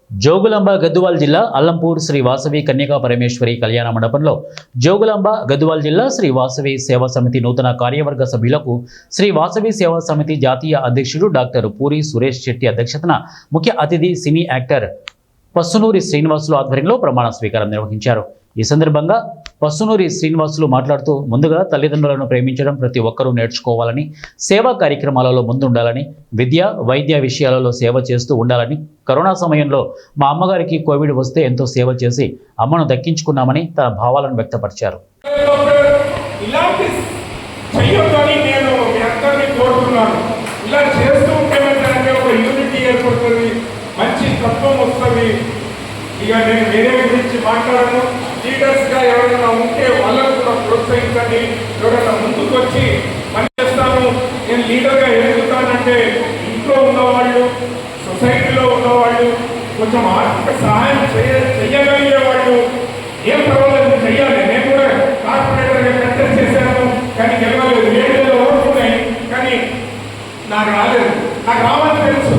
జోగులాంబ గద్వాల్ జిల్లా అల్లంపూర్ శ్రీ వాసవి కన్యకా పరమేశ్వరి కళ్యాణ మండపంలో జోగులాంబ గద్వాల్ జిల్లా శ్రీ వాసవి సేవా సమితి నూతన కార్యవర్గ సభ్యులకు శ్రీ వాసవి సేవా సమితి జాతీయ అధ్యక్షుడు డాక్టర్ పూరి సురేష్ శెట్టి అధ్యక్షతన ముఖ్య అతిథి సినీ యాక్టర్ పస్సునూరి శ్రీనివాసులు ఆధ్వర్యంలో ప్రమాణ స్వీకారం నిర్వహించారు। ఈ సందర్భంగా పస్సునూరి శ్రీనివాసులు మాట్లాడుతూ ముందుగా తల్లిదండ్రులను ప్రేమించడం ప్రతి ఒక్కరూ నేర్చుకోవాలని, సేవా కార్యక్రమాలలో ముందుండాలని, విద్య వైద్య విషయాలలో సేవ చేస్తూ ఉండాలని, కరోనా సమయంలో మా అమ్మగారికి కోవిడ్ వస్తే ఎంతో సేవ చేసి అమ్మను దక్కించుకున్నామని తన భావాలను వ్యక్తపరిచారు। మంచి తత్వం వస్తుంది। ఇక నేను వేరే గురించి మాట్లాడను। లీడర్స్గా ఎవరైనా ఉంటే వాళ్ళకు కూడా ప్రోత్సహించండి। ఎవరైనా ముందుకు వచ్చి పని చేస్తాను, నేను లీడర్గా ఎదుగుతానంటే ఇంట్లో ఉన్నవాళ్ళు, సొసైటీలో ఉన్నవాళ్ళు, కొంచెం ఆర్థిక సహాయం చేయగలిగే వాళ్ళు ఏం పర్వాలేదు చెయ్యాలి। నేను కూడా కార్పొరేటర్గా కంటెస్ట్ చేశాను, కానీ గెలవలేదు। రేడియోలో ఓట్లు ఉన్నాయి, కానీ నాకు రాలేదు। నాకు రావాలని తెలుసు।